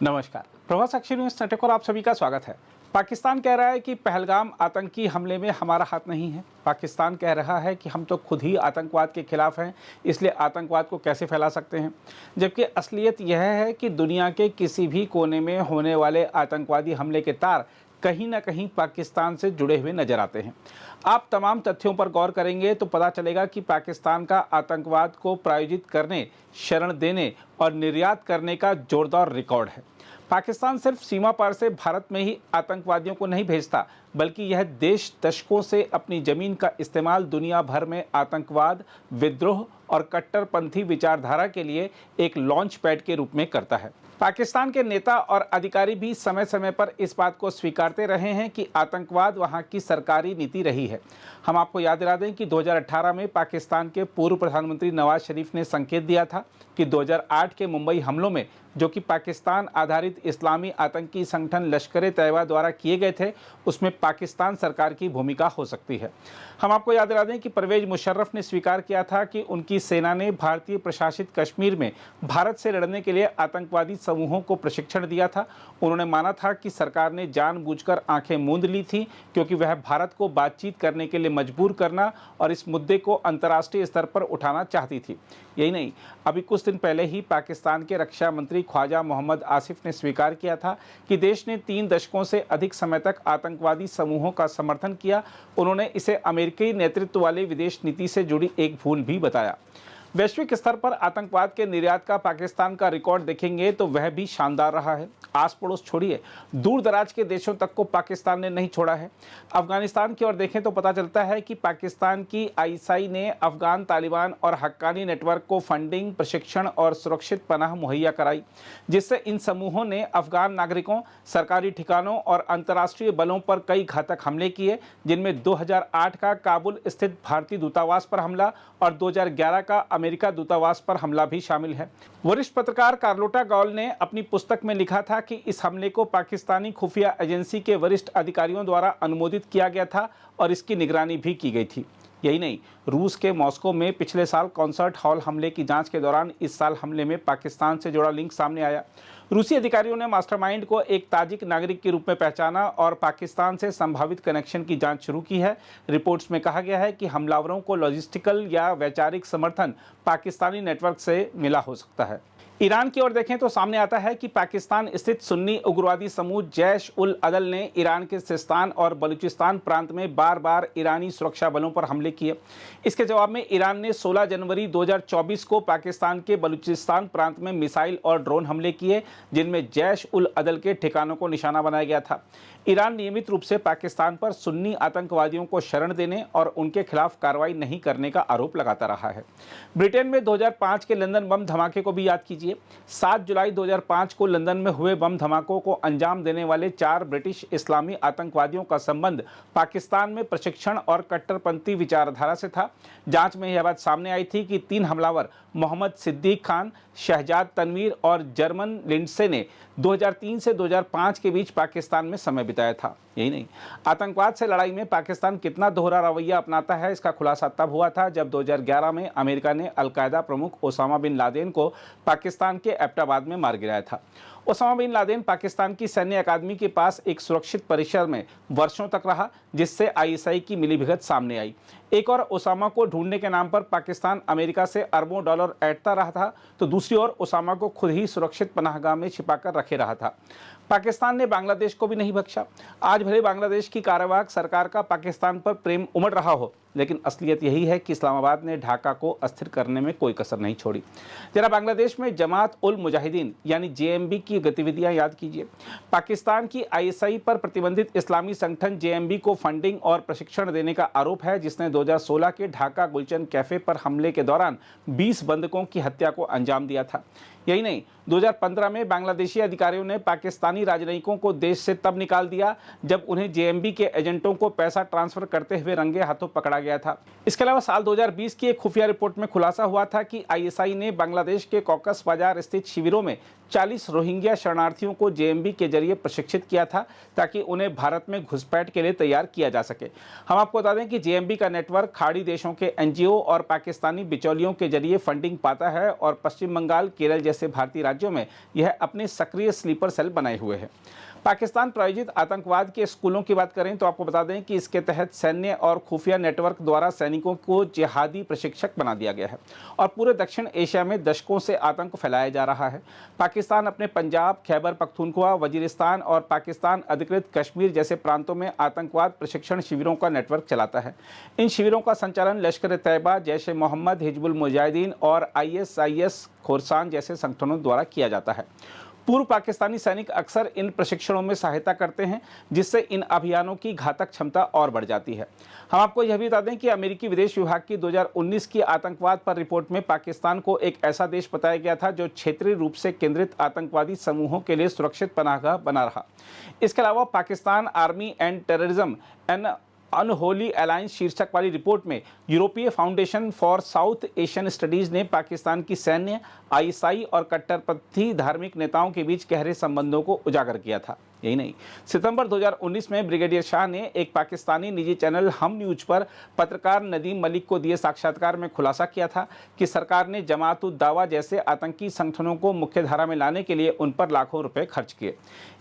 नमस्कार। प्रभात साक्षी news network और आप सभी का स्वागत है। पाकिस्तान कह रहा है कि पहलगाम आतंकी हमले में हमारा हाथ नहीं है। पाकिस्तान कह रहा है कि हम तो खुद ही आतंकवाद के खिलाफ हैं, इसलिए आतंकवाद को कैसे फैला सकते हैं। जबकि असलियत यह है कि दुनिया के किसी भी कोने में होने वाले आतंकवादी हमले के तार कहीं ना कहीं पाकिस्तान से जुड़े हुए नजर आते हैं। आप तमाम तथ्यों पर गौर करेंगे तो पता चलेगा कि पाकिस्तान का आतंकवाद को प्रायोजित करने, शरण देने और निर्यात करने का जोरदार रिकॉर्ड है। पाकिस्तान सिर्फ सीमा पार से भारत में ही आतंकवादियों को नहीं भेजता, बल्कि यह देश दशकों से अपनी जमीन का इस्तेमाल दुनिया भर में आतंकवाद, विद्रोह और कट्टरपंथी विचारधारा के लिए एक लॉन्च पैड के रूप में करता है। पाकिस्तान के नेता और अधिकारी भी समय समय पर इस बात को स्वीकारते रहे हैं कि आतंकवाद वहां की सरकारी नीति रही है। हम आपको याद दिला दें कि 2018 में पाकिस्तान के पूर्व प्रधानमंत्री नवाज शरीफ ने संकेत दिया था कि 2008 के मुंबई हमलों में, जो कि पाकिस्तान आधारित इस्लामी आतंकी संगठन लश्कर-ए-तैयबा द्वारा किए गए थे, उसमें पाकिस्तान सरकार की भूमिका हो सकती है। हम आपको याद दिला दें कि परवेज मुशर्रफ ने स्वीकार किया था कि उनकी सेना ने भारतीय प्रशासित कश्मीर में भारत से लड़ने के लिए आतंकवादी समूहों को प्रशिक्षण दिया था। उन्होंने माना था कि सरकार ने जानबूझकर आंखें मूंद ली थी, क्योंकि वह भारत को बातचीत करने के लिए मजबूर करना और इस मुद्दे को अंतर्राष्ट्रीय स्तर पर उठाना चाहती थी। यही नहीं, अभी कुछ दिन पहले ही पाकिस्तान के रक्षा मंत्री ख्वाजा मोहम्मद आसिफ ने स्वीकार किया था कि देश ने 3 दशकों से अधिक समय तक आतंकवादी समूहों का समर्थन किया। उन्होंने इसे अमेरिकी नेतृत्व वाली विदेश नीति से जुड़ी एक भूल भी बताया। वैश्विक स्तर पर आतंकवाद के निर्यात का पाकिस्तान का रिकॉर्ड देखेंगे तो वह भी शानदार रहा है। आस पड़ोस छोड़िए, दूर दराज के देशों तक को पाकिस्तान ने नहीं छोड़ा है। अफगानिस्तान की ओर देखें तो पता चलता है कि पाकिस्तान की आईएसआई ने अफगान तालिबान और हक्कानी नेटवर्क को फंडिंग, प्रशिक्षण और सुरक्षित पनाह मुहैया कराई, जिससे इन समूहों ने अफगान नागरिकों, सरकारी ठिकानों और अंतर्राष्ट्रीय बलों पर कई घातक हमले किए, जिनमें 2008 का काबुल स्थित भारतीय दूतावास पर हमला और 2011 का अमेरिका दूतावास पर हमला भी शामिल है। वरिष्ठ पत्रकार कार्लोटा गॉल ने अपनी पुस्तक में लिखा था कि इस हमले को पाकिस्तानी खुफिया एजेंसी के वरिष्ठ अधिकारियों द्वारा अनुमोदित किया गया था और इसकी निगरानी भी की गई थी। यही नहीं, रूस के मॉस्को में पिछले साल कॉन्सर्ट हॉल हमले की जांच के दौरान इस साल हमले में पाकिस्तान से जुड़ा लिंक सामने आया। रूसी अधिकारियों ने मास्टरमाइंड को एक ताजिक नागरिक के रूप में पहचाना और पाकिस्तान से संभावित कनेक्शन की जांच शुरू की है। रिपोर्ट्स में कहा गया है कि हमलावरों को लॉजिस्टिकल या वैचारिक समर्थन पाकिस्तानी नेटवर्क से मिला हो सकता है। ईरान की ओर देखें तो सामने आता है कि पाकिस्तान स्थित सुन्नी उग्रवादी समूह जैश उल अदल ने ईरान के सिस्तान और बलूचिस्तान प्रांत में बार बार ईरानी सुरक्षा बलों पर हमले किए। इसके जवाब में ईरान ने 16 जनवरी 2024 को पाकिस्तान के बलूचिस्तान प्रांत में मिसाइल और ड्रोन हमले किए, जिनमें जैश उल अदल के ठिकानों को निशाना बनाया गया था। ईरान नियमित रूप से पाकिस्तान पर सुन्नी आतंकवादियों को शरण देने और उनके खिलाफ कार्रवाई नहीं करने का आरोप लगाता रहा है। ब्रिटेन में 2005 के लंदन बम धमाके को भी याद कीजिए। 7 जुलाई 2005 को लंदन में हुए बम धमाकों को अंजाम देने वाले 4 ब्रिटिश इस्लामी आतंकवादियों का संबंध पाकिस्तान में प्रशिक्षण और कट्टरपंथी विचारधारा से था। जांच में यह बात सामने आई थी कि 3 हमलावर मोहम्मद सिद्दीक खान, शहजाद तनवीर और जर्मन लिंडसे ने 2003 से 2005 के बीच पाकिस्तान में समय बिताया था। यही नहीं, आतंकवाद से लड़ाई में पाकिस्तान कितना दोहरा रवैया अपनाता है, इसका खुलासा तब हुआ था जब 2011 में अमेरिका ने अलकायदा प्रमुख ओसामा बिन लादेन को पाकिस्तान के एबटाबाद में मार गिराया था। ओसामा बिन लादेन पाकिस्तान की सैन्य अकादमी के पास एक सुरक्षित परिसर में वर्षों तक रहा, जिससे आईएसआई की मिलीभगत सामने आई। एक और ओसामा को ढूंढने के नाम पर पाकिस्तान अमेरिका से अरबों डॉलर ऐंठता रहा था, तो दूसरी ओर ओसामा को खुद ही सुरक्षित पनाहगाह में छिपाकर रखे रहा था। पाकिस्तान ने बांग्लादेश को भी नहीं बख्शा। आज भले बांग्लादेश की कार्यवाहक सरकार का पाकिस्तान पर प्रेम उमड़ रहा हो, लेकिन असलियत यही है कि इस्लामाबाद ने ढाका को अस्थिर करने में कोई कसर नहीं छोड़ी। जरा बांग्लादेश में जमात उल मुजाहिदीन यानी जेएमबी की गतिविधियां याद कीजिए। पाकिस्तान की आईएसआई पर प्रतिबंधित इस्लामी संगठन जेएमबी को फंडिंग और प्रशिक्षण देने का आरोप है, जिसने 2016 के ढाका गुलशन कैफे पर हमले के दौरान 20 बंधकों की हत्या को अंजाम दिया था। यही नहीं, 2015 में बांग्लादेशी अधिकारियों ने पाकिस्तानी राजनयिकों को देश से तब निकाल दिया जब उन्हें जेएमबी के एजेंटों को पैसा ट्रांसफर करते हुए रंगे हाथों पकड़ा गया था। इसके अलावा साल 2020 की एक खुफिया रिपोर्ट में खुलासा हुआ था कि आईएसआई ने बांग्लादेश के कॉकस बाजार स्थित शिविरों में 40 रोहिंग्या शरणार्थियों को जेएमबी के जरिए प्रशिक्षित किया था, ताकि उन्हें भारत में घुसपैठ के लिए तैयार किया जा सके। हम आपको बता दें कि जेएमबी का नेटवर्क खाड़ी देशों के एनजीओ और पाकिस्तानी बिचौलियों के जरिए फंडिंग पाता है और पश्चिम बंगाल, केरल जैसे भारतीय राज्यों में यह अपने सक्रिय स्लीपर सेल बनाए हुए है। पाकिस्तान प्रायोजित आतंकवाद के स्कूलों की बात करें तो आपको बता दें कि इसके तहत सैन्य और खुफिया नेटवर्क द्वारा सैनिकों को जिहादी प्रशिक्षक बना दिया गया है और पूरे दक्षिण एशिया में दशकों से आतंक फैलाया जा रहा है। पाकिस्तान अपने पंजाब, खैबर पख्तूनख्वा, वजीरिस्तान और पाकिस्तान अधिकृत कश्मीर जैसे प्रांतों में आतंकवाद प्रशिक्षण शिविरों का नेटवर्क चलाता है। इन शिविरों का संचालन लश्कर-ए-तैयबा, जैश-ए-मोहम्मद, हिजबुल मुजाहिदीन और ISIS खोरसान जैसे संगठनों द्वारा किया जाता है। पूर्व पाकिस्तानी सैनिक अक्सर इन प्रशिक्षणों में सहायता करते हैं, जिससे इन अभियानों की घातक क्षमता और बढ़ जाती है। हम आपको यह भी बता दें कि अमेरिकी विदेश विभाग की 2019 की आतंकवाद पर रिपोर्ट में पाकिस्तान को एक ऐसा देश बताया गया था जो क्षेत्रीय रूप से केंद्रित आतंकवादी समूहों के लिए सुरक्षित पनाहगाह बना रहा। इसके अलावा Pakistan army and terrorism an unholy alliance शीर्षक वाली रिपोर्ट में यूरोपीय foundation for South Asian studies ने पाकिस्तान की सैन्य, ISI और कट्टरपंथी धार्मिक नेताओं के बीच गहरे संबंधों को उजागर किया था। यही नहीं, सितंबर 2019 में ब्रिगेडियर शाह ने एक पाकिस्तानी निजी चैनल हम न्यूज पर पत्रकार नदीम मलिक को दिए साक्षात्कार में खुलासा किया था कि सरकार ने जमात-उद-दावा जैसे आतंकी संगठनों को मुख्यधारा में लाने के लिए उन पर लाखों रुपए खर्च किए।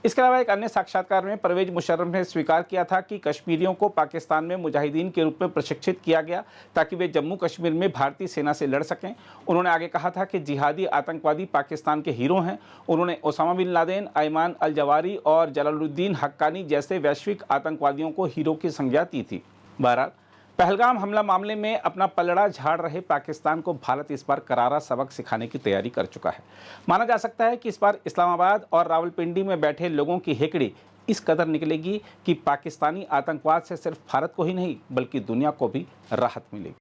इसके अलावा एक अन्य साक्षात्कार में परवेज मुशर्रफ ने स्वीकार किया था कि कश्मीरियों को पाकिस्तान में मुजाहिदीन के रूप में प्रशिक्षित किया गया ताकि वे जम्मू कश्मीर में भारतीय सेना से लड़ सकें। उन्होंने आगे कहा था कि जिहादी आतंकवादी पाकिस्तान के हीरो हैं। उन्होंने Osama bin Laden, Ayman al Zawahiri और जलालुद्दीन हक्कानी जैसे वैश्विक आतंकवादियों को हीरो की संज्ञा दी थी। बहरहाल, पहलगाम हमला मामले में अपना पलड़ा झाड़ रहे पाकिस्तान को भारत इस बार करारा सबक सिखाने की तैयारी कर चुका है। माना जा सकता है कि इस बार इस्लामाबाद और रावलपिंडी में बैठे लोगों की हेकड़ी इस कदर निकलेगी कि पाकिस्तानी आतंकवाद से सिर्फ भारत को ही नहीं बल्कि दुनिया को भी राहत मिलेगी।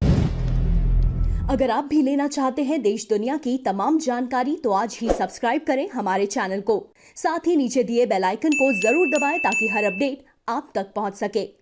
अगर आप भी लेना चाहते हैं देश दुनिया की तमाम जानकारी तो आज ही सब्सक्राइब करें हमारे चैनल को। साथ ही नीचे दिए बेल आइकन को जरूर दबाएं ताकि हर अपडेट आप तक पहुंच सके।